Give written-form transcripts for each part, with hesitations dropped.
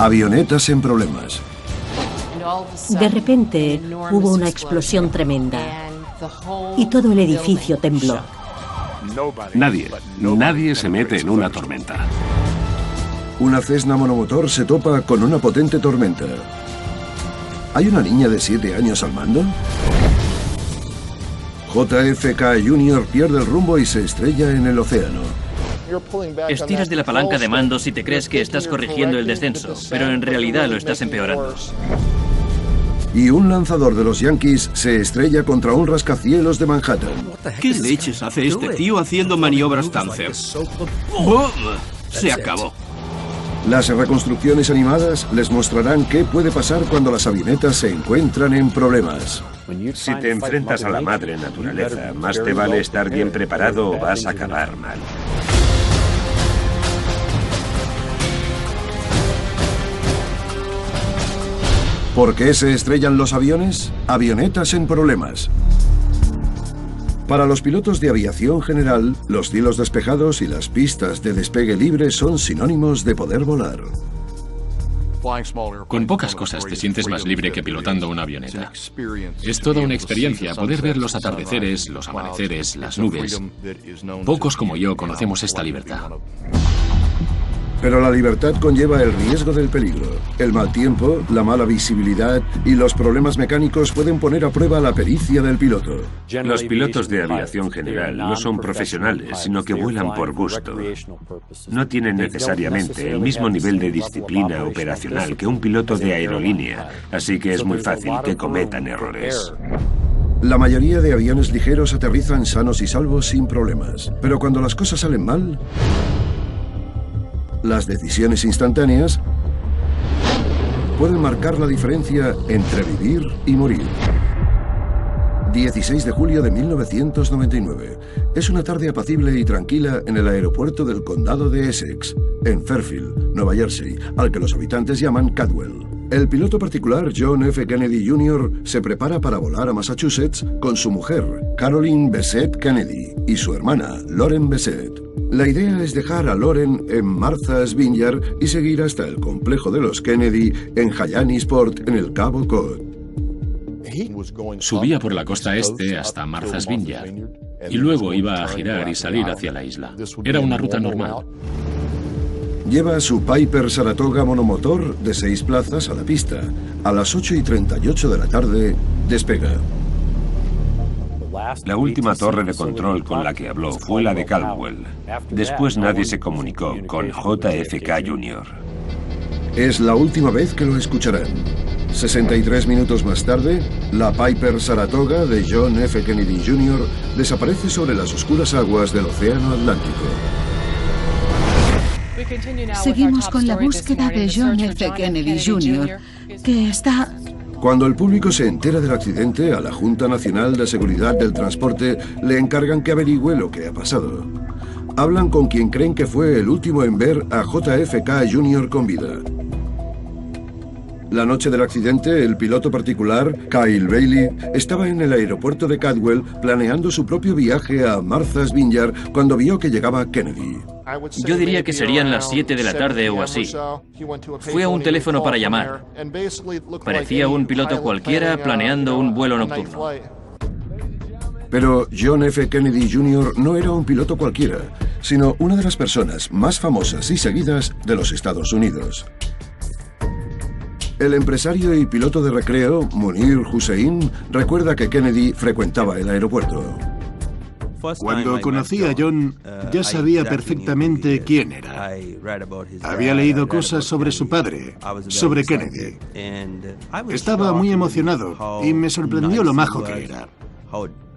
Avionetas en problemas. De repente hubo una explosión tremenda y todo el edificio tembló. Nadie se mete en una tormenta. Una Cessna monomotor se topa con una potente tormenta. ¿Hay una niña de 7 años al mando? JFK Jr. pierde el rumbo y se estrella en el océano. Estiras de la palanca de mandos y te crees que estás corrigiendo el descenso, pero en realidad lo estás empeorando. Y un lanzador de los Yankees se estrella contra un rascacielos de Manhattan. ¿Qué leches hace este tío haciendo maniobras Tancer? ¡Bum! Se acabó. Las reconstrucciones animadas les mostrarán qué puede pasar cuando las avionetas se encuentran en problemas. Si te enfrentas a la madre naturaleza, más te vale estar bien preparado o vas a acabar mal. ¿Por qué se estrellan los aviones? Avionetas en problemas. Para los pilotos de aviación general, los cielos despejados y las pistas de despegue libre son sinónimos de poder volar. Con pocas cosas te sientes más libre que pilotando una avioneta. Es toda una experiencia poder ver los atardeceres, los amaneceres, las nubes. Pocos como yo conocemos esta libertad. Pero la libertad conlleva el riesgo del peligro. El mal tiempo, la mala visibilidad y los problemas mecánicos pueden poner a prueba la pericia del piloto. Los pilotos de aviación general no son profesionales, sino que vuelan por gusto. No tienen necesariamente el mismo nivel de disciplina operacional que un piloto de aerolínea, así que es muy fácil que cometan errores. La mayoría de aviones ligeros aterrizan sanos y salvos sin problemas. Pero cuando las cosas salen mal, las decisiones instantáneas pueden marcar la diferencia entre vivir y morir. 16 de julio de 1999. Es una tarde apacible y tranquila en el aeropuerto del condado de Essex, en Fairfield, Nueva Jersey, al que los habitantes llaman Cadwell. El piloto particular John F. Kennedy Jr. se prepara para volar a Massachusetts con su mujer, Caroline Bessette Kennedy, y su hermana, Lauren Bessette. La idea es dejar a Lauren en Martha's Vineyard y seguir hasta el complejo de los Kennedy en Hyannisport, en el Cabo Cod. Subía por la costa este hasta Martha's Vineyard y luego iba a girar y salir hacia la isla. Era una ruta normal. Lleva su Piper Saratoga monomotor de 6 plazas a la pista. A las 8:38 de la tarde, despega. La última torre de control con la que habló fue la de Caldwell. Después nadie se comunicó con JFK Jr. Es la última vez que lo escucharán. 63 minutos más tarde, la Piper Saratoga de John F. Kennedy Jr. desaparece sobre las oscuras aguas del Océano Atlántico. Seguimos con la búsqueda de John F. Kennedy Jr., que está... Cuando el público se entera del accidente, a la Junta Nacional de Seguridad del Transporte le encargan que averigüe lo que ha pasado. Hablan con quien creen que fue el último en ver a JFK Jr. con vida. La noche del accidente, el piloto particular, Kyle Bailey, estaba en el aeropuerto de Cadwell planeando su propio viaje a Martha's Vineyard cuando vio que llegaba Kennedy. Yo diría que serían las 7 de la tarde o así. Fue a un teléfono para llamar. Parecía un piloto cualquiera planeando un vuelo nocturno. Pero John F. Kennedy Jr. no era un piloto cualquiera, sino una de las personas más famosas y seguidas de los Estados Unidos. El empresario y piloto de recreo, Munir Hussein, recuerda que Kennedy frecuentaba el aeropuerto. Cuando conocí a John, ya sabía perfectamente quién era. Había leído cosas sobre su padre, sobre Kennedy. Estaba muy emocionado y me sorprendió lo majo que era.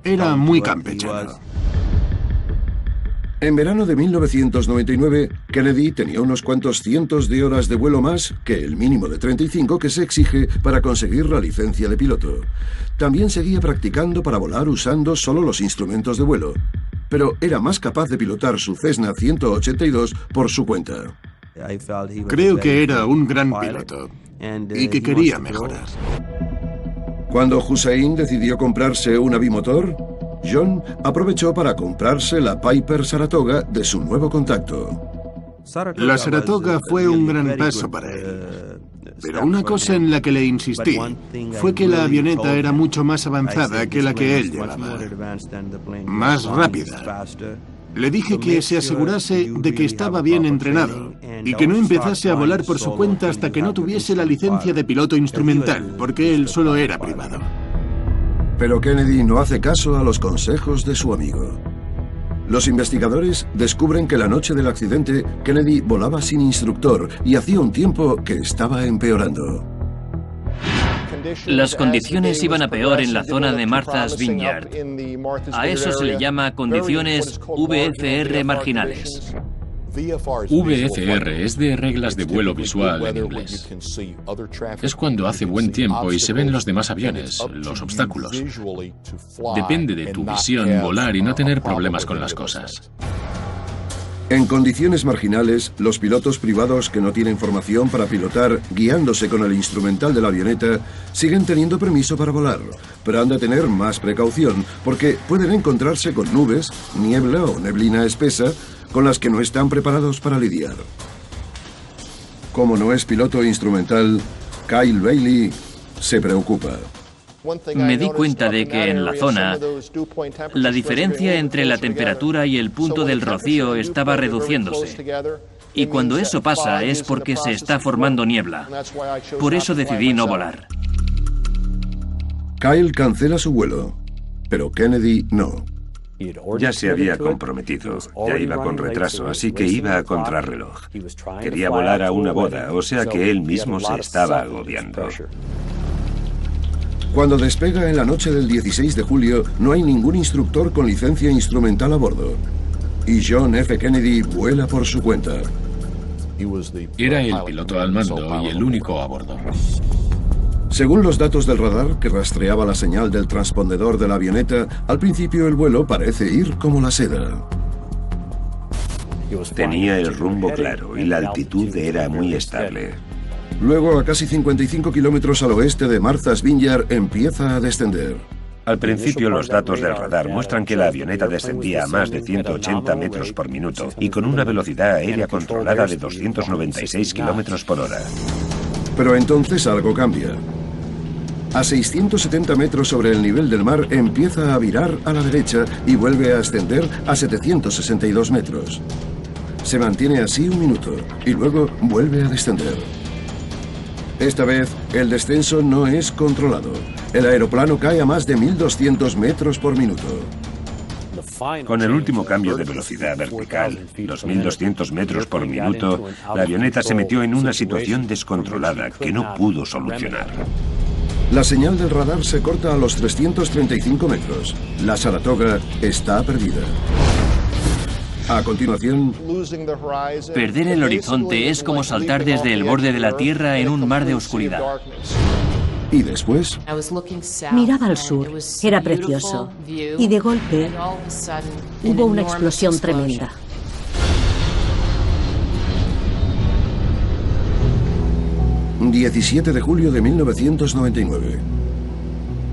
Era muy campechano. En verano de 1999, Kennedy tenía unos cuantos cientos de horas de vuelo más que el mínimo de 35 que se exige para conseguir la licencia de piloto. También seguía practicando para volar usando solo los instrumentos de vuelo, pero era más capaz de pilotar su Cessna 182 por su cuenta. Creo que era un gran piloto y que quería mejorar. Cuando Hussein decidió comprarse una bimotor, John aprovechó para comprarse la Piper Saratoga de su nuevo contacto. La Saratoga fue un gran paso para él. Pero una cosa en la que le insistí fue que la avioneta era mucho más avanzada que la que él llevaba. Más rápida. Le dije que se asegurase de que estaba bien entrenado y que no empezase a volar por su cuenta hasta que no tuviese la licencia de piloto instrumental, porque él solo era privado. Pero Kennedy no hace caso a los consejos de su amigo. Los investigadores descubren que la noche del accidente, Kennedy volaba sin instructor y hacía un tiempo que estaba empeorando. Las condiciones iban a peor en la zona de Martha's Vineyard. A eso se le llama condiciones VFR marginales. VFR es de reglas de vuelo visual en inglés. Es cuando hace buen tiempo y se ven los demás aviones, los obstáculos. Depende de tu visión volar y no tener problemas con las cosas. En condiciones marginales, los pilotos privados que no tienen formación para pilotar, guiándose con el instrumental de la avioneta, siguen teniendo permiso para volar, pero han de tener más precaución porque pueden encontrarse con nubes, niebla o neblina espesa con las que no están preparados para lidiar. Como no es piloto instrumental, Kyle Bailey se preocupa. Me di cuenta de que en la zona, la diferencia entre la temperatura y el punto del rocío estaba reduciéndose. Y cuando eso pasa es porque se está formando niebla. Por eso decidí no volar. Kyle cancela su vuelo, pero Kennedy no. Ya se había comprometido, ya iba con retraso, así que iba a contrarreloj. Quería volar a una boda, o sea que él mismo se estaba agobiando. Cuando despega en la noche del 16 de julio, no hay ningún instructor con licencia instrumental a bordo. Y John F. Kennedy vuela por su cuenta. Era el piloto al mando y el único a bordo. Según los datos del radar que rastreaba la señal del transpondedor de la avioneta, al principio el vuelo parece ir como la seda. Tenía el rumbo claro y la altitud era muy estable. Luego, a casi 55 kilómetros al oeste de Martha's Vineyard, empieza a descender. Al principio, los datos del radar muestran que la avioneta descendía a más de 180 metros por minuto y con una velocidad aérea controlada de 296 kilómetros por hora. Pero entonces algo cambia. A 670 metros sobre el nivel del mar, empieza a virar a la derecha y vuelve a ascender a 762 metros. Se mantiene así un minuto y luego vuelve a descender. Esta vez, el descenso no es controlado. El aeroplano cae a más de 1.200 metros por minuto. Con el último cambio de velocidad vertical, los 1.200 metros por minuto, la avioneta se metió en una situación descontrolada que no pudo solucionar. La señal del radar se corta a los 335 metros. La Saratoga está perdida. A continuación, perder el horizonte es como saltar desde el borde de la Tierra en un mar de oscuridad. Y después, miraba al sur, era precioso, y de golpe hubo una explosión tremenda. ...17 de julio de 1999.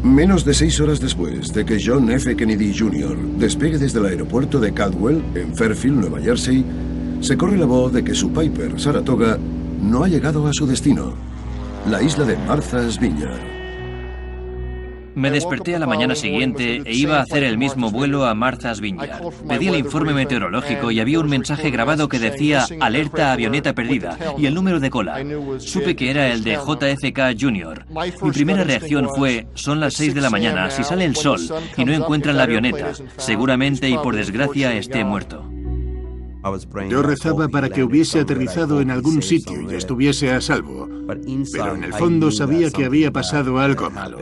Menos de 6 horas después de que John F. Kennedy Jr. despegue desde el aeropuerto de Caldwell, en Fairfield, Nueva Jersey, se corre la voz de que su Piper Saratoga no ha llegado a su destino, la isla de Martha's Vineyard. Me desperté a la mañana siguiente e iba a hacer el mismo vuelo a Martha's Vineyard. Pedí el informe meteorológico y había un mensaje grabado que decía alerta avioneta perdida y el número de cola. Supe que era el de JFK Jr. Mi primera reacción fue, son las 6 de la mañana, si sale el sol y no encuentran la avioneta, seguramente y por desgracia esté muerto. Yo rezaba para que hubiese aterrizado en algún sitio y estuviese a salvo, pero en el fondo sabía que había pasado algo malo.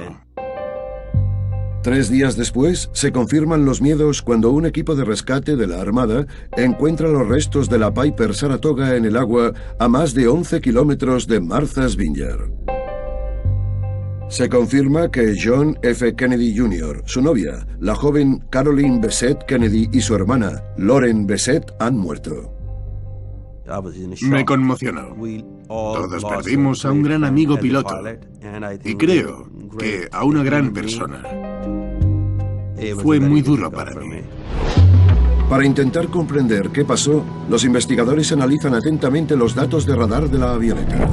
3 días después, se confirman los miedos cuando un equipo de rescate de la Armada encuentra los restos de la Piper Saratoga en el agua a más de 11 kilómetros de Martha's Vineyard. Se confirma que John F. Kennedy Jr., su novia, la joven Caroline Bessette Kennedy y su hermana, Lauren Bessette, han muerto. Me conmocionó. Todos perdimos a un gran amigo piloto y creo que a una gran persona. Fue muy duro para mí. Para intentar comprender qué pasó, los investigadores analizan atentamente los datos de radar de la avioneta.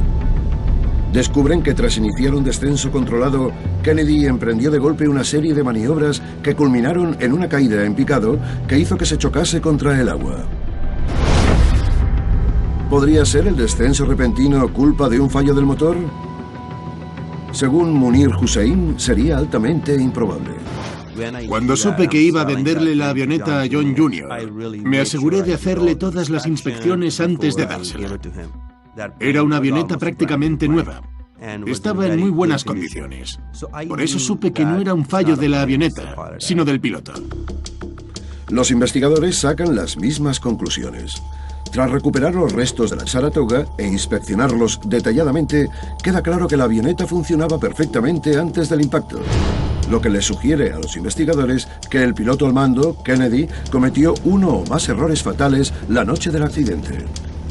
Descubren que tras iniciar un descenso controlado, Kennedy emprendió de golpe una serie de maniobras que culminaron en una caída en picado que hizo que se chocase contra el agua. ¿Podría ser el descenso repentino culpa de un fallo del motor? Según Munir Hussain, sería altamente improbable. Cuando supe que iba a venderle la avioneta a John Jr., me aseguré de hacerle todas las inspecciones antes de dársela. Era una avioneta prácticamente nueva. Estaba en muy buenas condiciones. Por eso supe que no era un fallo de la avioneta, sino del piloto. Los investigadores sacan las mismas conclusiones. Tras recuperar los restos de la Saratoga e inspeccionarlos detalladamente, queda claro que la avioneta funcionaba perfectamente antes del impacto, lo que les sugiere a los investigadores que el piloto al mando, Kennedy, cometió uno o más errores fatales la noche del accidente.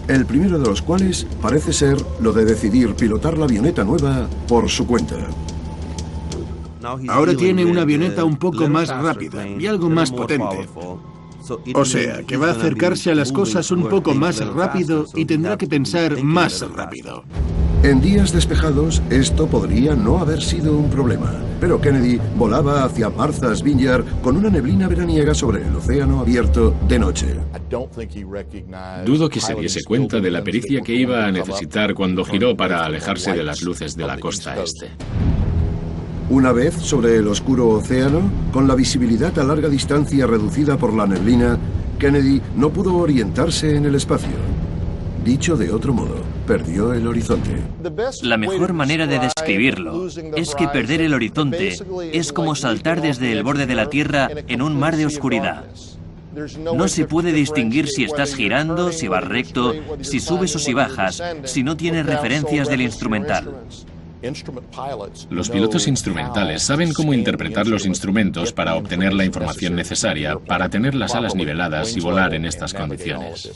El primero de los cuales parece ser lo de decidir pilotar la avioneta nueva por su cuenta. Ahora tiene una avioneta un poco más rápida y algo más potente. O sea, que va a acercarse a las cosas un poco más rápido y tendrá que pensar más rápido. En días despejados, esto podría no haber sido un problema, pero Kennedy volaba hacia Martha's Vineyard con una neblina veraniega sobre el océano abierto de noche. Dudo que se diese cuenta de la pericia que iba a necesitar cuando giró para alejarse de las luces de la costa este. Una vez sobre el oscuro océano, con la visibilidad a larga distancia reducida por la neblina, Kennedy no pudo orientarse en el espacio. Dicho de otro modo, perdió el horizonte. La mejor manera de describirlo es que perder el horizonte es como saltar desde el borde de la Tierra en un mar de oscuridad. No se puede distinguir si estás girando, si vas recto, si subes o si bajas, si no tienes referencias del instrumental. Los pilotos instrumentales saben cómo interpretar los instrumentos para obtener la información necesaria para tener las alas niveladas y volar en estas condiciones.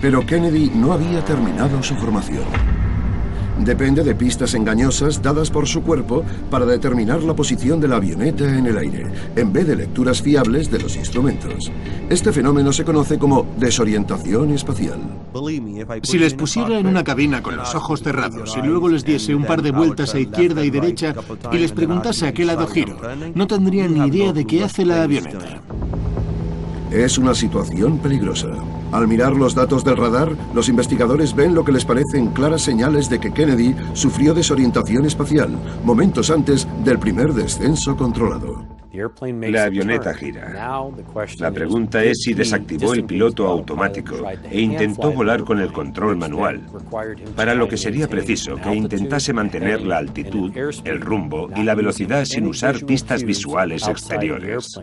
Pero Kennedy no había terminado su formación. Depende de pistas engañosas dadas por su cuerpo para determinar la posición de la avioneta en el aire, en vez de lecturas fiables de los instrumentos. Este fenómeno se conoce como desorientación espacial. Si les pusiera en una cabina con los ojos cerrados y luego les diese un par de vueltas a izquierda y derecha y les preguntase a qué lado giro, no tendrían ni idea de qué hace la avioneta. Es una situación peligrosa. Al mirar los datos del radar, los investigadores ven lo que les parecen claras señales de que Kennedy sufrió desorientación espacial, momentos antes del primer descenso controlado. La avioneta gira. La pregunta es si desactivó el piloto automático e intentó volar con el control manual, para lo que sería preciso que intentase mantener la altitud, el rumbo y la velocidad sin usar pistas visuales exteriores.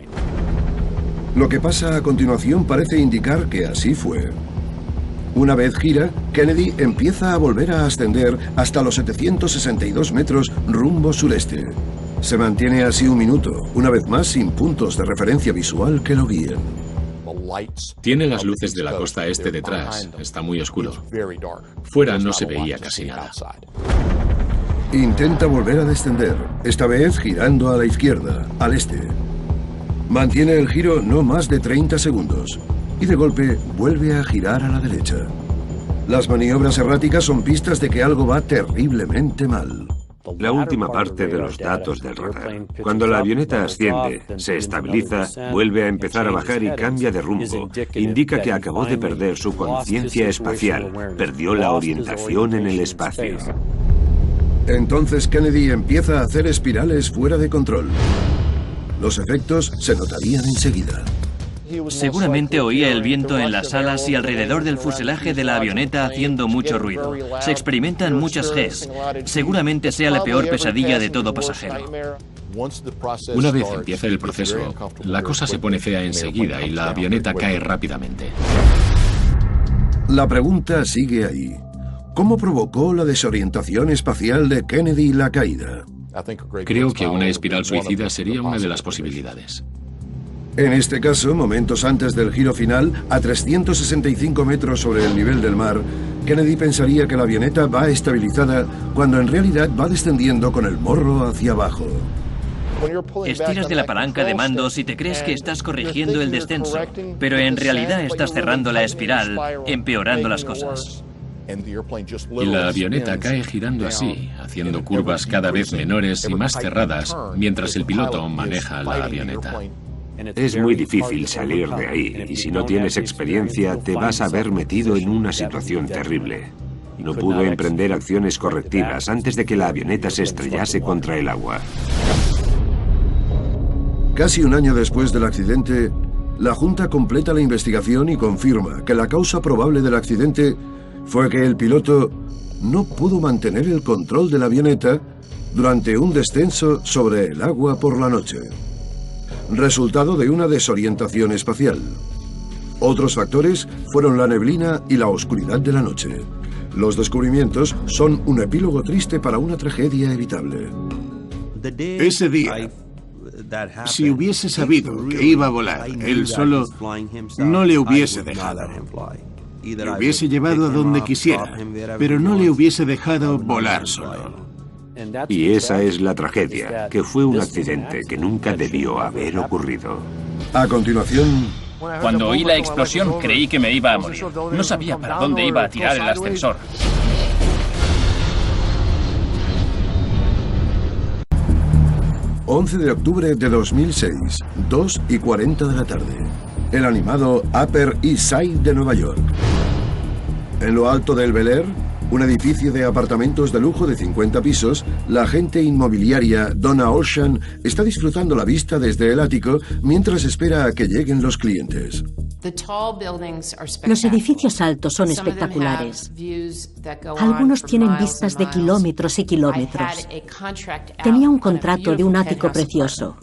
Lo que pasa a continuación parece indicar que así fue. Una vez gira, Kennedy empieza a volver a ascender hasta los 762 metros rumbo sureste. Se mantiene así un minuto, una vez más sin puntos de referencia visual que lo guíen. Tiene las luces de la costa este detrás, está muy oscuro. Fuera no se veía casi nada. Intenta volver a descender, esta vez girando a la izquierda, al este. Mantiene el giro no más de 30 segundos y de golpe vuelve a girar a la derecha. Las maniobras erráticas son pistas de que algo va terriblemente mal. La última parte de los datos del radar. Cuando la avioneta asciende, se estabiliza, vuelve a empezar a bajar y cambia de rumbo. Indica que acabó de perder su conciencia espacial, perdió la orientación en el espacio. Entonces Kennedy empieza a hacer espirales fuera de control. Los efectos se notarían enseguida. Seguramente oía el viento en las alas y alrededor del fuselaje de la avioneta haciendo mucho ruido. Se experimentan muchas Gs. Seguramente sea la peor pesadilla de todo pasajero. Una vez empieza el proceso, la cosa se pone fea enseguida y la avioneta cae rápidamente. La pregunta sigue ahí. ¿Cómo provocó la desorientación espacial de Kennedy la caída? Creo que una espiral suicida sería una de las posibilidades. En este caso, momentos antes del giro final, a 365 metros sobre el nivel del mar, Kennedy pensaría que la avioneta va estabilizada cuando en realidad va descendiendo con el morro hacia abajo. Estiras de la palanca de mandos y te crees que estás corrigiendo el descenso, pero en realidad estás cerrando la espiral, empeorando las cosas. Y la avioneta cae girando así, haciendo curvas cada vez menores y más cerradas, mientras el piloto maneja la avioneta. Es muy difícil salir de ahí, y si no tienes experiencia, te vas a ver metido en una situación terrible. No pudo emprender acciones correctivas antes de que la avioneta se estrellase contra el agua. Casi un año después del accidente, la Junta completa la investigación y confirma que la causa probable del accidente fue que el piloto no pudo mantener el control de la avioneta durante un descenso sobre el agua por la noche, resultado de una desorientación espacial. Otros factores fueron la neblina y la oscuridad de la noche. Los descubrimientos son un epílogo triste para una tragedia evitable. Ese día, si hubiese sabido que iba a volar él solo, no le hubiese dejado. Le hubiese llevado a donde quisiera, pero no le hubiese dejado volar solo. Y esa es la tragedia, que fue un accidente que nunca debió haber ocurrido. A continuación, Cuando oí la explosión creí que me iba a morir. No sabía para dónde iba a tirar el ascensor. ...11 de octubre de 2006, 2:40 de la tarde. El animado Upper East Side de Nueva York. En lo alto del Bel Air, un edificio de apartamentos de lujo de 50 pisos, la agente inmobiliaria Donna Ocean está disfrutando la vista desde el ático mientras espera a que lleguen los clientes. Los edificios altos son espectaculares. Algunos tienen vistas de kilómetros y kilómetros. Tenía un contrato de un ático precioso.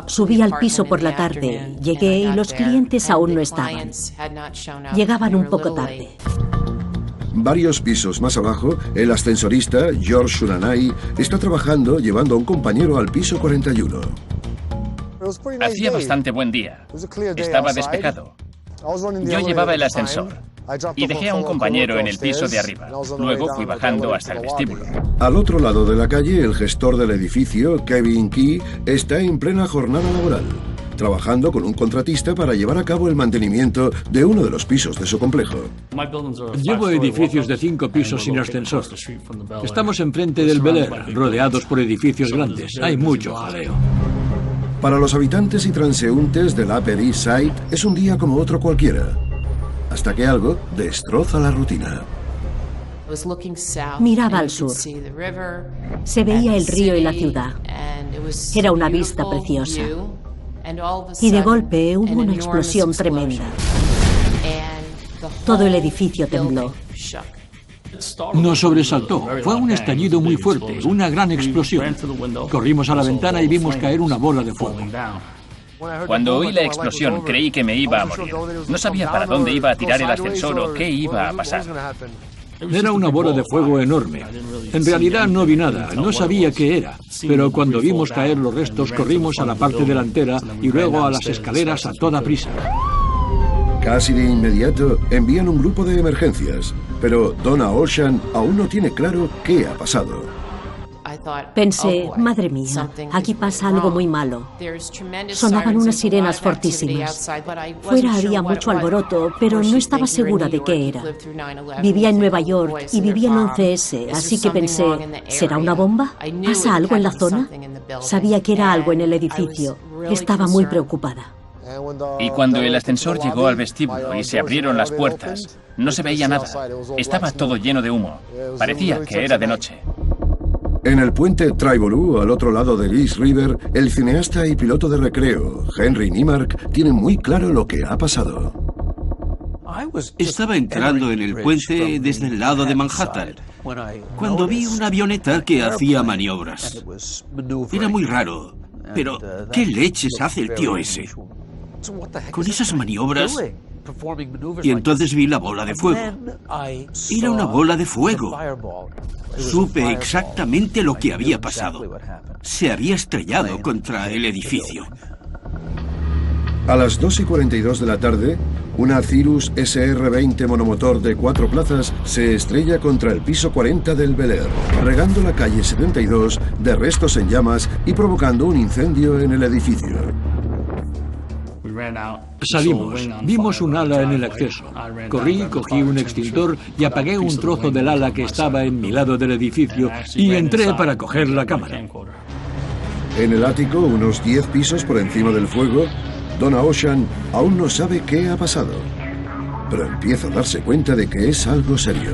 Subí al piso por la tarde, llegué y los clientes aún no estaban. Llegaban un poco tarde. Varios pisos más abajo, el ascensorista, George Shunanai, está trabajando llevando a un compañero al piso 41. Hacía bastante buen día. Estaba despejado. Yo llevaba el ascensor y dejé a un compañero en el piso de arriba. Luego fui bajando hasta el vestíbulo. Al otro lado de la calle, el gestor del edificio, Kevin Key, está en plena jornada laboral, trabajando con un contratista para llevar a cabo el mantenimiento de uno de los pisos de su complejo. Llevo edificios de 5 pisos sin ascensor. Estamos enfrente del Bel Air, rodeados por edificios grandes. Hay mucho jaleo. Para los habitantes y transeúntes del Upper East Side es un día como otro cualquiera, hasta que algo destroza la rutina. Miraba al sur. Se veía el río y la ciudad. Era una vista preciosa. Y de golpe hubo una explosión tremenda. Todo el edificio tembló. Nos sobresaltó. Fue un estallido muy fuerte, una gran explosión. Corrimos a la ventana y vimos caer una bola de fuego. Cuando oí la explosión creí que me iba a morir. No sabía para dónde iba a tirar el ascensor o qué iba a pasar. Era una bola de fuego enorme. En realidad no vi nada, no sabía qué era. Pero cuando vimos caer los restos corrimos a la parte delantera y luego a las escaleras a toda prisa. Casi de inmediato envían un grupo de emergencias, pero Donna Ocean aún no tiene claro qué ha pasado. Pensé, madre mía, aquí pasa algo muy malo. Sonaban unas sirenas fortísimas. Fuera había mucho alboroto, pero no estaba segura de qué era. Vivía en Nueva York y vivía en 11S, así que pensé, ¿será una bomba? ¿Pasa algo en la zona? Sabía que era algo en el edificio. Estaba muy preocupada. Y cuando el ascensor llegó al vestíbulo y se abrieron las puertas, no se veía nada. Estaba todo lleno de humo. Parecía que era de noche. En el puente Tribolu, al otro lado del East River, el cineasta y piloto de recreo, Henry Neimark, tiene muy claro lo que ha pasado. Estaba entrando en el puente desde el lado de Manhattan, cuando vi una avioneta que hacía maniobras. Era muy raro, pero ¿qué leches hace el tío ese? Con esas maniobras. Y entonces vi la bola de fuego. Era una bola de fuego. Supe exactamente lo que había pasado. Se había estrellado contra el edificio. A las 2:42 de la tarde, Una Cirrus SR-20 monomotor de 4 plazas se estrella contra el piso 40 del Bel Air, regando la calle 72 de restos en llamas y provocando un incendio en el edificio. Salimos, vimos un ala en el acceso. Corrí, cogí un extintor y apagué un trozo del ala que estaba en mi lado del edificio y entré para coger la cámara. En el ático, unos 10 pisos por encima del fuego, Donna Ocean aún no sabe qué ha pasado, pero empieza a darse cuenta de que es algo serio.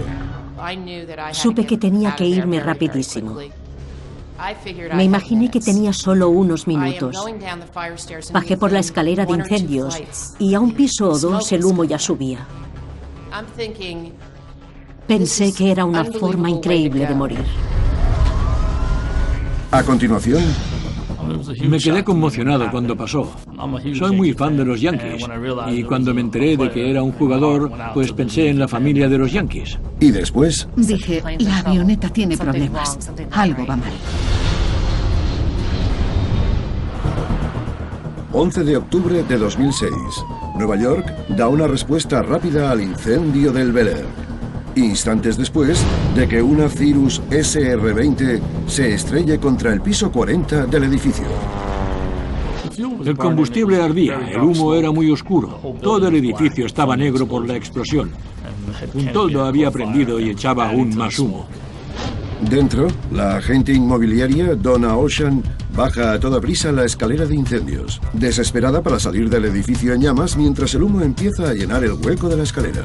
Supe que tenía que irme rapidísimo. Me imaginé que tenía solo unos minutos. Bajé por la escalera de incendios y a un piso o dos el humo ya subía. Pensé que era una forma increíble de morir. A continuación, me quedé conmocionado cuando pasó. Soy muy fan de los Yankees y cuando me enteré de que era un jugador, pues pensé en la familia de los Yankees. Y después dije, la avioneta tiene problemas. Algo va mal. 11 de octubre de 2006. Nueva York da una respuesta rápida al incendio del Bel Air, instantes después de que una Cirrus SR-20 se estrelle contra el piso 40 del edificio. El combustible ardía, el humo era muy oscuro. Todo el edificio estaba negro por la explosión. Un toldo había prendido y echaba aún más humo. Dentro, la agente inmobiliaria Donna Ocean baja a toda prisa la escalera de incendios, desesperada para salir del edificio en llamas mientras el humo empieza a llenar el hueco de la escalera.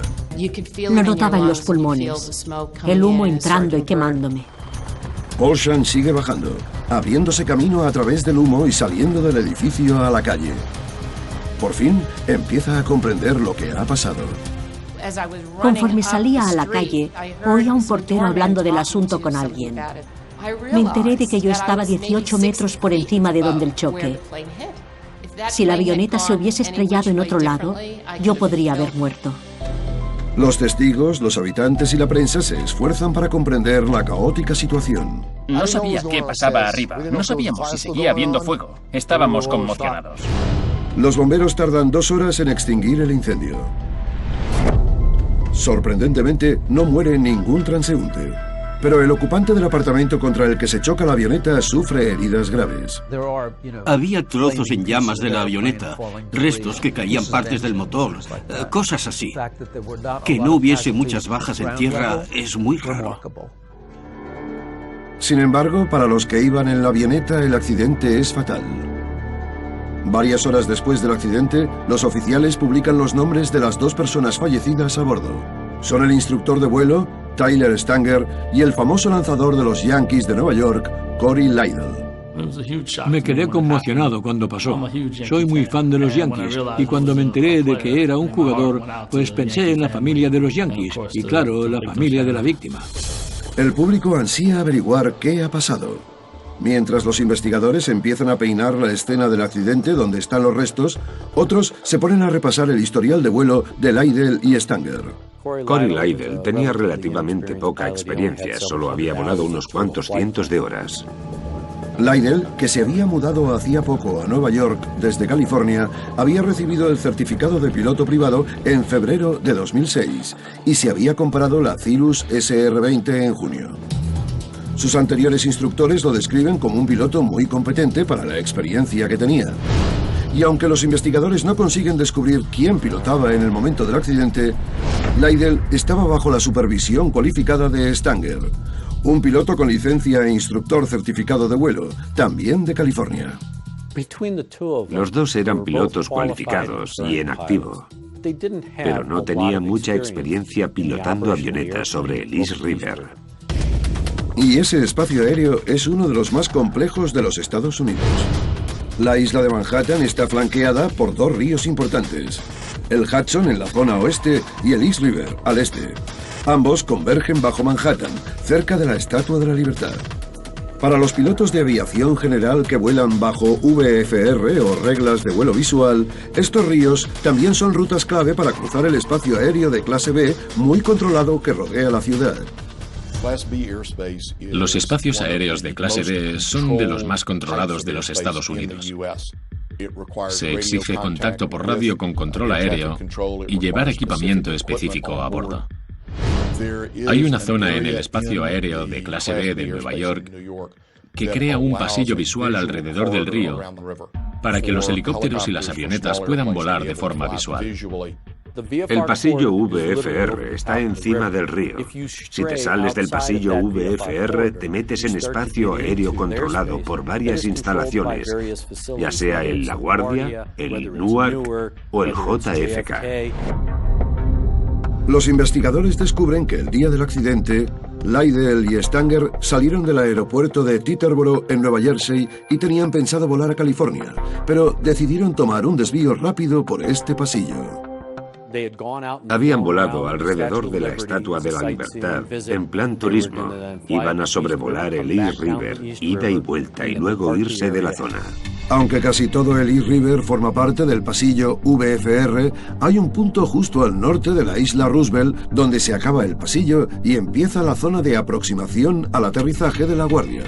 Lo notaba en los pulmones, el humo entrando y quemándome. Ocean sigue bajando, abriéndose camino a través del humo y saliendo del edificio a la calle. Por fin, empieza a comprender lo que ha pasado. Conforme salía a la calle, oí a un portero hablando del asunto con alguien. Me enteré de que yo estaba 18 metros por encima de donde el choque. Si la avioneta se hubiese estrellado en otro lado, yo podría haber muerto. Los testigos, los habitantes y la prensa se esfuerzan para comprender la caótica situación. No sabía qué pasaba arriba. No sabíamos si seguía habiendo fuego. Estábamos conmocionados. Los bomberos tardan 2 horas en extinguir el incendio. Sorprendentemente, no muere ningún transeúnte. Pero el ocupante del apartamento contra el que se choca la avioneta sufre heridas graves. Había trozos en llamas de la avioneta, restos que caían partes del motor, cosas así. Que no hubiese muchas bajas en tierra es muy raro. Sin embargo, para los que iban en la avioneta, el accidente es fatal. Varias horas después del accidente, los oficiales publican los nombres de las 2 personas fallecidas a bordo. Son el instructor de vuelo, Tyler Stanger, y el famoso lanzador de los Yankees de Nueva York, Corey Lidle. Me quedé conmocionado cuando pasó. Soy muy fan de los Yankees y cuando me enteré de que era un jugador, pues pensé en la familia de los Yankees y claro, la familia de la víctima. El público ansía averiguar qué ha pasado. Mientras los investigadores empiezan a peinar la escena del accidente donde están los restos, otros se ponen a repasar el historial de vuelo de Lidle y Stanger. Corey Lidle tenía relativamente poca experiencia, solo había volado unos cuantos cientos de horas. Lidle, que se había mudado hacía poco a Nueva York desde California, había recibido el certificado de piloto privado en febrero de 2006 y se había comprado la Cirrus SR-20 en junio. Sus anteriores instructores lo describen como un piloto muy competente para la experiencia que tenía. Y aunque los investigadores no consiguen descubrir quién pilotaba en el momento del accidente, Lidle estaba bajo la supervisión cualificada de Stanger, un piloto con licencia e instructor certificado de vuelo, también de California. Los dos eran pilotos cualificados y en activo, pero no tenían mucha experiencia pilotando avionetas sobre el East River. Y ese espacio aéreo es uno de los más complejos de los Estados Unidos. La isla de Manhattan está flanqueada por 2 ríos importantes, el Hudson en la zona oeste y el East River al este. Ambos convergen bajo Manhattan, cerca de la Estatua de la Libertad. Para los pilotos de aviación general que vuelan bajo VFR o reglas de vuelo visual, estos ríos también son rutas clave para cruzar el espacio aéreo de clase B muy controlado que rodea la ciudad. Los espacios aéreos de clase B son de los más controlados de los Estados Unidos. Se exige contacto por radio con control aéreo y llevar equipamiento específico a bordo. Hay una zona en el espacio aéreo de clase B de Nueva York que crea un pasillo visual alrededor del río para que los helicópteros y las avionetas puedan volar de forma visual. El pasillo VFR está encima del río. Si te sales del pasillo VFR, te metes en espacio aéreo controlado por varias instalaciones, ya sea el La Guardia, el Newark o el JFK. Los investigadores descubren que el día del accidente, Lydell y Stanger salieron del aeropuerto de Teterboro en Nueva Jersey y tenían pensado volar a California, pero decidieron tomar un desvío rápido por este pasillo. Habían volado alrededor de la Estatua de la Libertad en plan turismo. Iban a sobrevolar el East River, ida y vuelta, y luego irse de la zona. Aunque casi todo el East River forma parte del pasillo VFR, hay un punto justo al norte de la isla Roosevelt donde se acaba el pasillo y empieza la zona de aproximación al aterrizaje de La Guardia.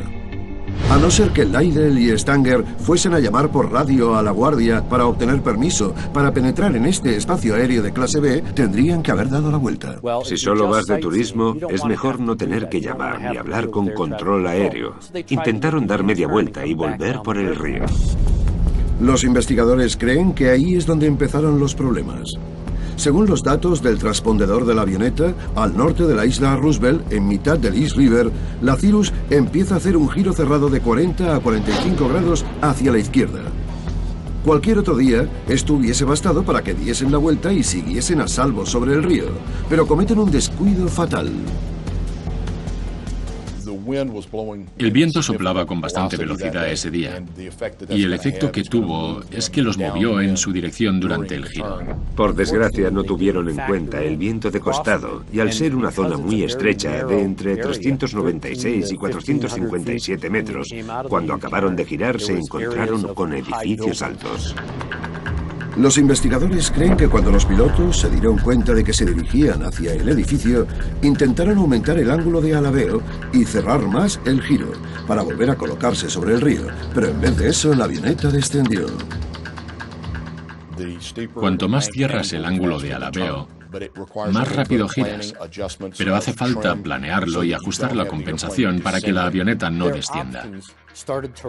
A no ser que Lydell y Stanger fuesen a llamar por radio a La Guardia para obtener permiso para penetrar en este espacio aéreo de clase B, tendrían que haber dado la vuelta. Si solo vas de turismo, es mejor no tener que llamar ni hablar con control aéreo. Intentaron dar media vuelta y volver por el río. Los investigadores creen que ahí es donde empezaron los problemas. Según los datos del transpondedor de la avioneta, al norte de la isla Roosevelt, en mitad del East River, la Cirrus empieza a hacer un giro cerrado de 40 a 45 grados hacia la izquierda. Cualquier otro día, esto hubiese bastado para que diesen la vuelta y siguiesen a salvo sobre el río, pero cometen un descuido fatal. El viento soplaba con bastante velocidad ese día, y el efecto que tuvo es que los movió en su dirección durante el giro. Por desgracia, no tuvieron en cuenta el viento de costado, y al ser una zona muy estrecha, de entre 396 y 457 metros, cuando acabaron de girar se encontraron con edificios altos. Los investigadores creen que cuando los pilotos se dieron cuenta de que se dirigían hacia el edificio, intentaron aumentar el ángulo de alabeo y cerrar más el giro para volver a colocarse sobre el río, pero en vez de eso la avioneta descendió. Cuanto más cierras el ángulo de alabeo, más rápido giras, pero hace falta planearlo y ajustar la compensación para que la avioneta no descienda.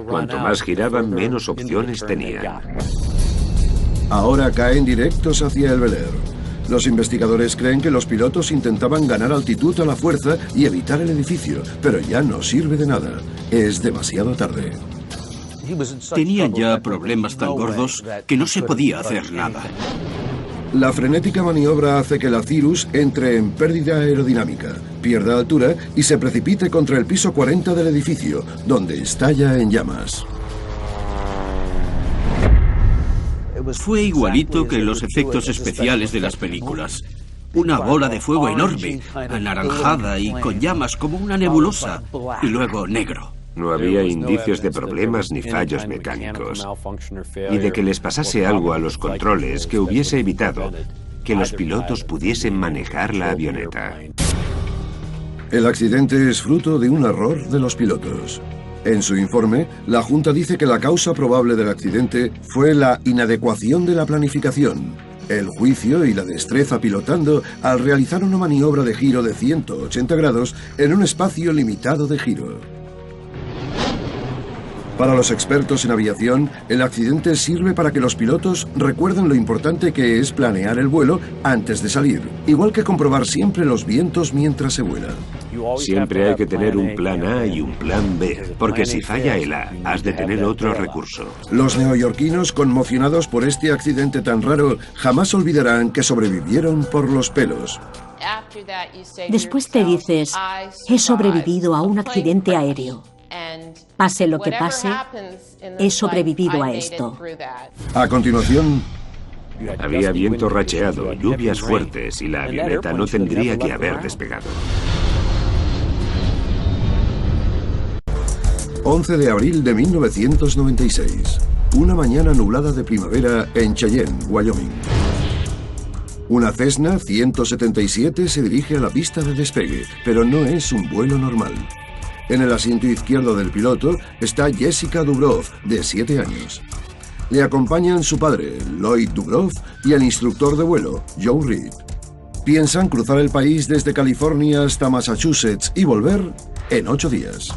Cuanto más giraban, menos opciones tenían. Ahora caen directos hacia el Bel Air. Los investigadores creen que los pilotos intentaban ganar altitud a la fuerza y evitar el edificio, pero ya no sirve de nada. Es demasiado tarde. Tenían ya problemas tan gordos que no se podía hacer nada. La frenética maniobra hace que la Cirrus entre en pérdida aerodinámica, pierda altura y se precipite contra el piso 40 del edificio, donde estalla en llamas. Fue igualito que los efectos especiales de las películas. Una bola de fuego enorme, anaranjada y con llamas como una nebulosa, y luego negro. No había indicios de problemas ni fallos mecánicos, y de que les pasase algo a los controles que hubiese evitado que los pilotos pudiesen manejar la avioneta. El accidente es fruto de un error de los pilotos. En su informe, la Junta dice que la causa probable del accidente fue la inadecuación de la planificación, el juicio y la destreza pilotando al realizar una maniobra de giro de 180 grados en un espacio limitado de giro. Para los expertos en aviación, el accidente sirve para que los pilotos recuerden lo importante que es planear el vuelo antes de salir, igual que comprobar siempre los vientos mientras se vuela. Siempre hay que tener un plan A y un plan B, porque si falla el A, has de tener otro recurso. Los neoyorquinos, conmocionados por este accidente tan raro, jamás olvidarán que sobrevivieron por los pelos. Después te dices, he sobrevivido a un accidente aéreo. Pase lo que pase, he sobrevivido a esto. A continuación, había viento racheado, lluvias fuertes y la avioneta no tendría que haber despegado. 11 de abril de 1996. Una mañana nublada de primavera en Cheyenne, Wyoming. Una Cessna 177 se dirige a la pista de despegue, pero no es un vuelo normal. En el asiento izquierdo del piloto está Jessica Dubrov, de 7 años. Le acompañan su padre, Lloyd Dubrov, y el instructor de vuelo, Joe Reed. Piensan cruzar el país desde California hasta Massachusetts y volver en 8 días.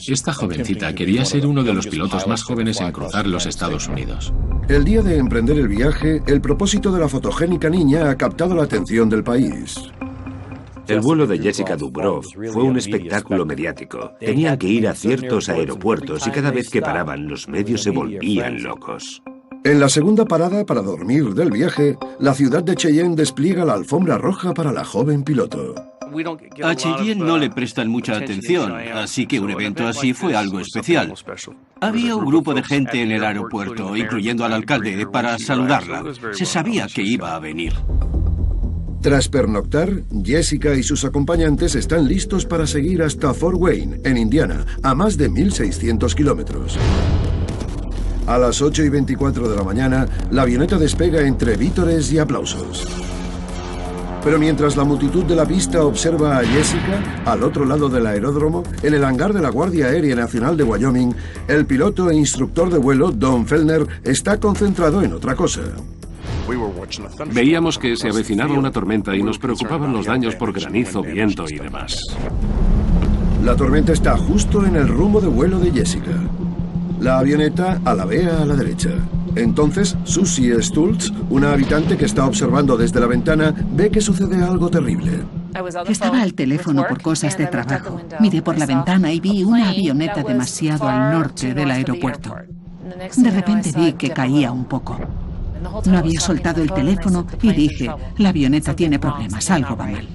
Esta jovencita quería ser uno de los pilotos más jóvenes en cruzar los Estados Unidos. El día de emprender el viaje, el propósito de la fotogénica niña ha captado la atención del país. El vuelo de Jessica Dubrov fue un espectáculo mediático. Tenían que ir a ciertos aeropuertos y cada vez que paraban, los medios se volvían locos. En la segunda parada para dormir del viaje, la ciudad de Cheyenne despliega la alfombra roja para la joven piloto. A Cheyenne no le prestan mucha atención, así que un evento así fue algo especial. Había un grupo de gente en el aeropuerto, incluyendo al alcalde, para saludarla. Se sabía que iba a venir. Tras pernoctar, Jessica y sus acompañantes están listos para seguir hasta Fort Wayne, en Indiana, a más de 1.600 kilómetros. A las 8:24 de la mañana, la avioneta despega entre vítores y aplausos. Pero mientras la multitud de la pista observa a Jessica, al otro lado del aeródromo, en el hangar de la Guardia Aérea Nacional de Wyoming, el piloto e instructor de vuelo, Don Fellner, está concentrado en otra cosa. Veíamos que se avecinaba una tormenta y nos preocupaban los daños por granizo, viento y demás. La tormenta está justo en el rumbo de vuelo de Jessica. La avioneta alabea a la derecha. Entonces, Susie Stultz, una habitante que está observando desde la ventana, ve que sucede algo terrible. Estaba al teléfono por cosas de trabajo. Miré por la ventana y vi una avioneta demasiado al norte del aeropuerto. De repente vi que caía un poco. No había soltado el teléfono y dije, la avioneta tiene problemas, algo va mal.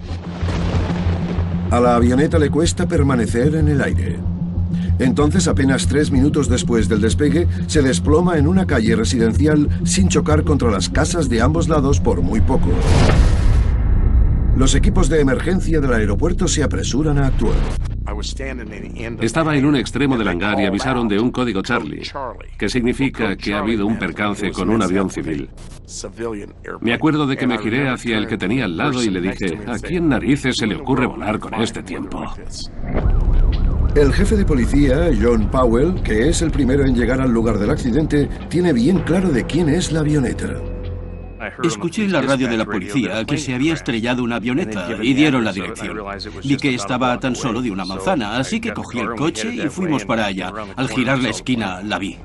A la avioneta le cuesta permanecer en el aire. Entonces, apenas 3 minutos después del despegue, se desploma en una calle residencial sin chocar contra las casas de ambos lados por muy poco. Los equipos de emergencia del aeropuerto se apresuran a actuar. Estaba en un extremo del hangar y avisaron de un código Charlie, que significa que ha habido un percance con un avión civil. Me acuerdo de que me giré hacia el que tenía al lado y le dije, ¿a quién narices se le ocurre volar con este tiempo? El jefe de policía, John Powell, que es el primero en llegar al lugar del accidente, tiene bien claro de quién es la avioneta. Escuché en la radio de la policía que se había estrellado una avioneta y dieron la dirección. Vi que estaba a tan solo de una manzana, así que cogí el coche y fuimos para allá. Al girar la esquina, la vi.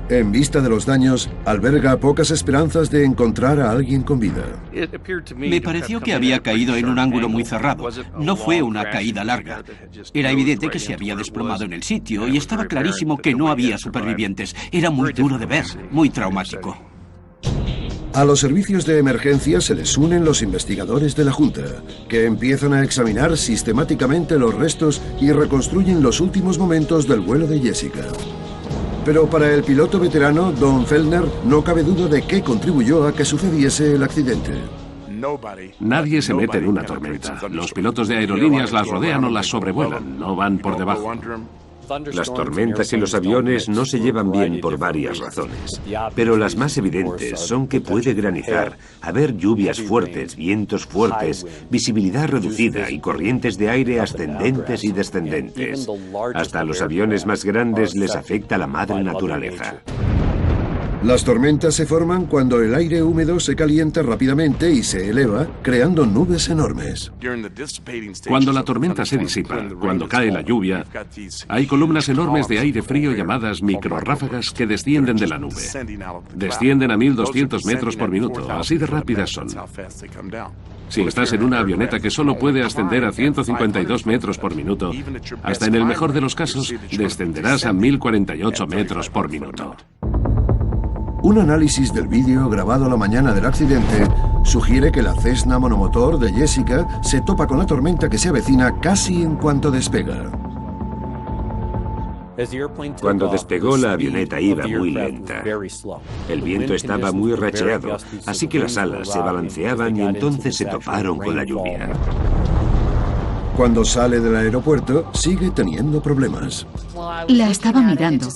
En vista de los daños, alberga pocas esperanzas de encontrar a alguien con vida. Me pareció que había caído en un ángulo muy cerrado. No fue una caída larga. Era evidente que se había desplomado en el sitio y estaba clarísimo que no había supervivientes. Era muy duro de ver, muy traumático. A los servicios de emergencia se les unen los investigadores de la Junta, que empiezan a examinar sistemáticamente los restos y reconstruyen los últimos momentos del vuelo de Jessica. Pero para el piloto veterano, Don Fellner, no cabe duda de que contribuyó a que sucediese el accidente. Nadie se mete en una tormenta. Los pilotos de aerolíneas las rodean o las sobrevuelan, no van por debajo. Las tormentas y los aviones no se llevan bien por varias razones, pero las más evidentes son que puede granizar, haber lluvias fuertes, vientos fuertes, visibilidad reducida y corrientes de aire ascendentes y descendentes. Hasta a los aviones más grandes les afecta la madre naturaleza. Las tormentas se forman cuando el aire húmedo se calienta rápidamente y se eleva, creando nubes enormes. Cuando la tormenta se disipa, cuando cae la lluvia, hay columnas enormes de aire frío llamadas microrráfagas que descienden de la nube. Descienden a 1.200 metros por minuto, así de rápidas son. Si estás en una avioneta que solo puede ascender a 152 metros por minuto, hasta en el mejor de los casos, descenderás a 1.048 metros por minuto. Un análisis del vídeo grabado la mañana del accidente sugiere que la Cessna monomotor de Jessica se topa con la tormenta que se avecina casi en cuanto despega. Cuando despegó, la avioneta iba muy lenta. El viento estaba muy racheado, así que las alas se balanceaban y entonces se toparon con la lluvia. Cuando sale del aeropuerto, sigue teniendo problemas. La estaba mirando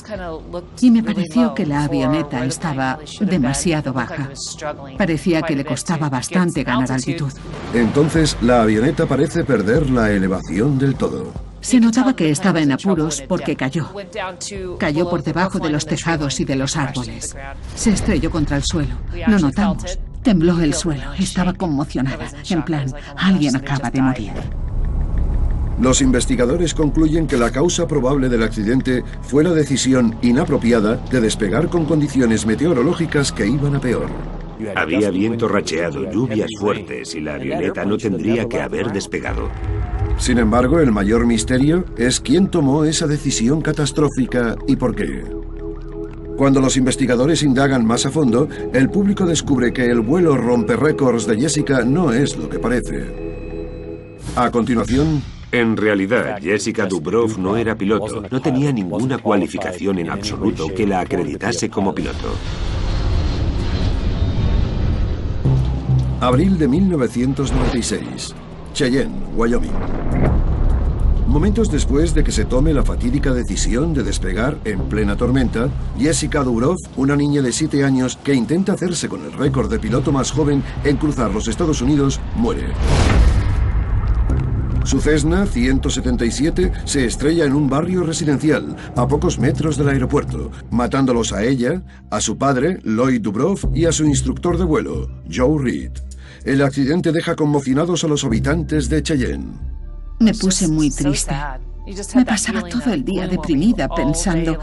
y me pareció que la avioneta estaba demasiado baja. Parecía que le costaba bastante ganar altitud. Entonces, la avioneta parece perder la elevación del todo. Se notaba que estaba en apuros porque cayó. Cayó por debajo de los tejados y de los árboles. Se estrelló contra el suelo. Lo notamos. Tembló el suelo. Estaba conmocionada. En plan, alguien acaba de morir. Los investigadores concluyen que la causa probable del accidente fue la decisión inapropiada de despegar con condiciones meteorológicas que iban a peor. Había viento racheado, lluvias fuertes y la avioneta no tendría que haber despegado. Sin embargo, el mayor misterio es quién tomó esa decisión catastrófica y por qué. Cuando los investigadores indagan más a fondo, el público descubre que el vuelo romperrécords de Jessica no es lo que parece. A continuación... En realidad, Jessica Dubrov no era piloto. No tenía ninguna cualificación en absoluto que la acreditase como piloto. Abril de 1996. Cheyenne, Wyoming. Momentos después de que se tome la fatídica decisión de despegar en plena tormenta, Jessica Dubrov, una niña de 7 años que intenta hacerse con el récord de piloto más joven en cruzar los Estados Unidos, muere. Su Cessna 177 se estrella en un barrio residencial, a pocos metros del aeropuerto, matándolos a ella, a su padre, Lloyd Dubrov, y a su instructor de vuelo, Joe Reed. El accidente deja conmocionados a los habitantes de Cheyenne. Me puse muy triste. Me pasaba todo el día deprimida pensando,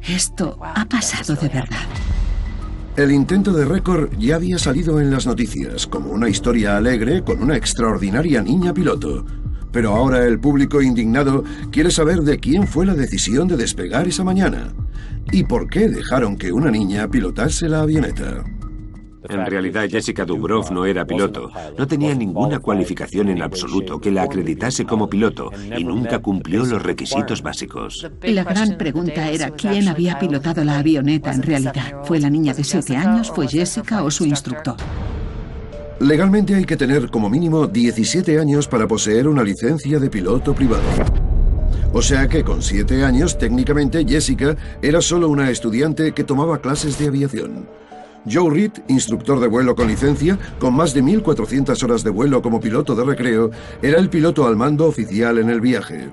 esto ha pasado de verdad. El intento de récord ya había salido en las noticias, como una historia alegre con una extraordinaria niña piloto. Pero ahora el público indignado quiere saber de quién fue la decisión de despegar esa mañana. ¿Y por qué dejaron que una niña pilotase la avioneta? En realidad, Jessica Dubrov no era piloto. No tenía ninguna cualificación en absoluto que la acreditase como piloto y nunca cumplió los requisitos básicos. La gran pregunta era quién había pilotado la avioneta en realidad. ¿Fue la niña de 7 años, fue Jessica o su instructor? Legalmente hay que tener como mínimo 17 años para poseer una licencia de piloto privado. O sea que con 7 años, técnicamente, Jessica era solo una estudiante que tomaba clases de aviación. Joe Reed, instructor de vuelo con licencia, con más de 1.400 horas de vuelo como piloto de recreo, era el piloto al mando oficial en el viaje.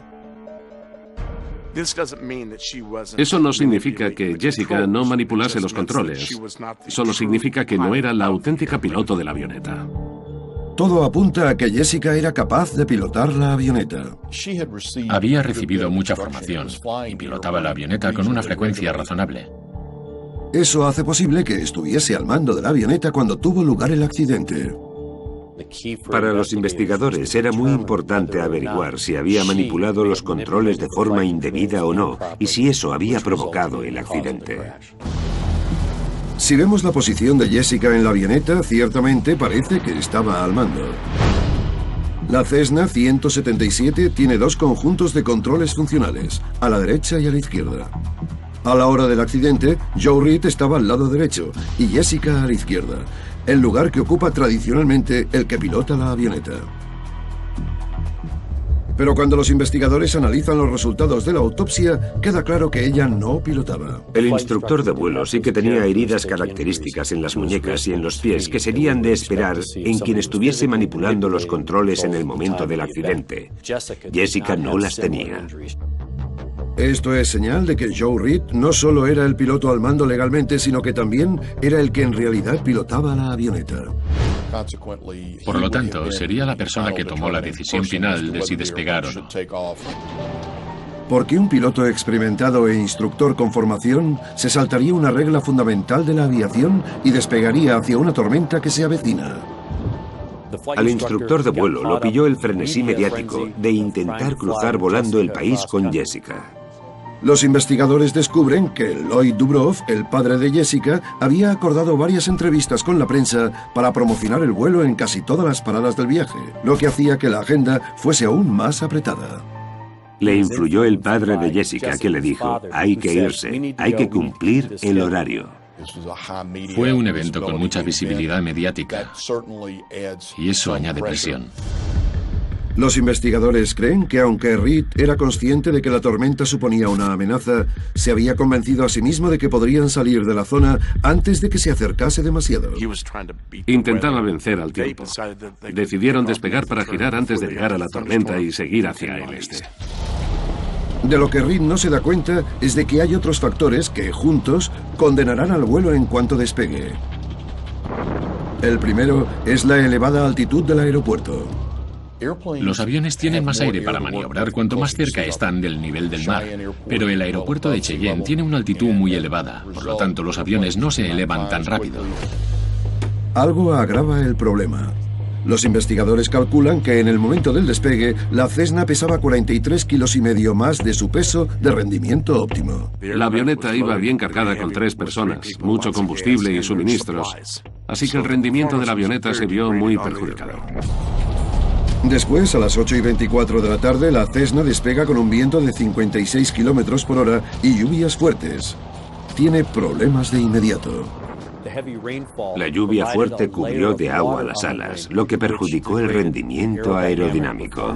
Eso no significa que Jessica no manipulase los controles. Solo significa que no era la auténtica piloto de la avioneta. Todo apunta a que Jessica era capaz de pilotar la avioneta. Había recibido mucha formación y pilotaba la avioneta con una frecuencia razonable. Eso hace posible que estuviese al mando de la avioneta cuando tuvo lugar el accidente. Para los investigadores era muy importante averiguar si había manipulado los controles de forma indebida o no, y si eso había provocado el accidente. Si vemos la posición de Jessica en la avioneta, ciertamente parece que estaba al mando. La Cessna 177 tiene 2 conjuntos de controles funcionales, a la derecha y a la izquierda. A la hora del accidente, Joe Reed estaba al lado derecho y Jessica a la izquierda, el lugar que ocupa tradicionalmente el que pilota la avioneta. Pero cuando los investigadores analizan los resultados de la autopsia, queda claro que ella no pilotaba. El instructor de vuelo sí que tenía heridas características en las muñecas y en los pies que serían de esperar en quien estuviese manipulando los controles en el momento del accidente. Jessica no las tenía. Esto es señal de que Joe Reed no solo era el piloto al mando legalmente, sino que también era el que en realidad pilotaba la avioneta. Por lo tanto, sería la persona que tomó la decisión final de si despegar o no. Porque un piloto experimentado e instructor con formación se saltaría una regla fundamental de la aviación y despegaría hacia una tormenta que se avecina. Al instructor de vuelo lo pilló el frenesí mediático de intentar cruzar volando el país con Jessica. Los investigadores descubren que Lloyd Dubrov, el padre de Jessica, había acordado varias entrevistas con la prensa para promocionar el vuelo en casi todas las paradas del viaje, lo que hacía que la agenda fuese aún más apretada. Le influyó el padre de Jessica, que le dijo, hay que irse, hay que cumplir el horario. Fue un evento con mucha visibilidad mediática y eso añade presión. Los investigadores creen que aunque Reed era consciente de que la tormenta suponía una amenaza, se había convencido a sí mismo de que podrían salir de la zona antes de que se acercase demasiado. Intentaba vencer al tiempo. Decidieron despegar para girar antes de llegar a la tormenta y seguir hacia el este. De lo que Reed no se da cuenta es de que hay otros factores que, juntos, condenarán al vuelo en cuanto despegue. El primero es la elevada altitud del aeropuerto. Los aviones tienen más aire para maniobrar cuanto más cerca están del nivel del mar, pero el aeropuerto de Cheyenne tiene una altitud muy elevada, por lo tanto los aviones no se elevan tan rápido. Algo agrava el problema. Los investigadores calculan que en el momento del despegue, la Cessna pesaba 43,5 kilos más de su peso de rendimiento óptimo. La avioneta iba bien cargada con 3 personas, mucho combustible y suministros, así que el rendimiento de la avioneta se vio muy perjudicado. Después, a las 8:24 de la tarde, la Cessna despega con un viento de 56 kilómetros por hora y lluvias fuertes. Tiene problemas de inmediato. La lluvia fuerte cubrió de agua las alas, lo que perjudicó el rendimiento aerodinámico.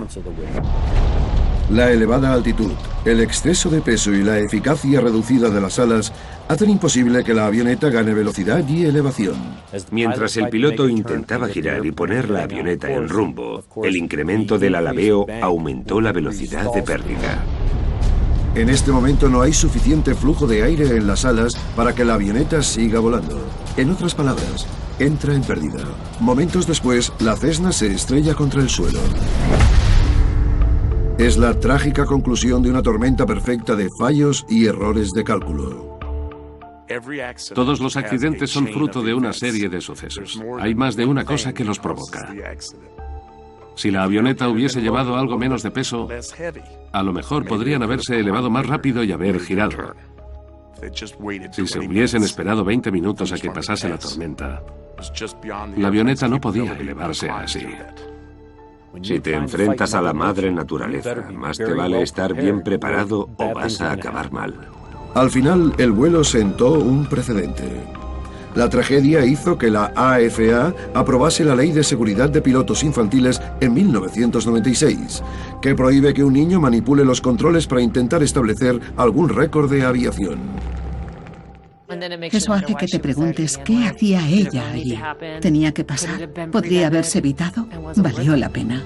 La elevada altitud, el exceso de peso y la eficacia reducida de las alas hacen imposible que la avioneta gane velocidad y elevación. Mientras el piloto intentaba girar y poner la avioneta en rumbo, el incremento del alabeo aumentó la velocidad de pérdida. En este momento no hay suficiente flujo de aire en las alas para que la avioneta siga volando. En otras palabras, entra en pérdida. Momentos después, la Cessna se estrella contra el suelo. Es la trágica conclusión de una tormenta perfecta de fallos y errores de cálculo. Todos los accidentes son fruto de una serie de sucesos. Hay más de una cosa que los provoca. Si la avioneta hubiese llevado algo menos de peso, a lo mejor podrían haberse elevado más rápido y haber girado. Si se hubiesen esperado 20 minutos a que pasase la tormenta, la avioneta no podía elevarse así. Si te enfrentas a la madre naturaleza, más te vale estar bien preparado o vas a acabar mal. Al final, el vuelo sentó un precedente. La tragedia hizo que la AFA aprobase la Ley de Seguridad de Pilotos Infantiles en 1996, que prohíbe que un niño manipule los controles para intentar establecer algún récord de aviación. Eso hace que te preguntes qué hacía ella allí. ¿Tenía que pasar? ¿Podría haberse evitado? ¿Valió la pena?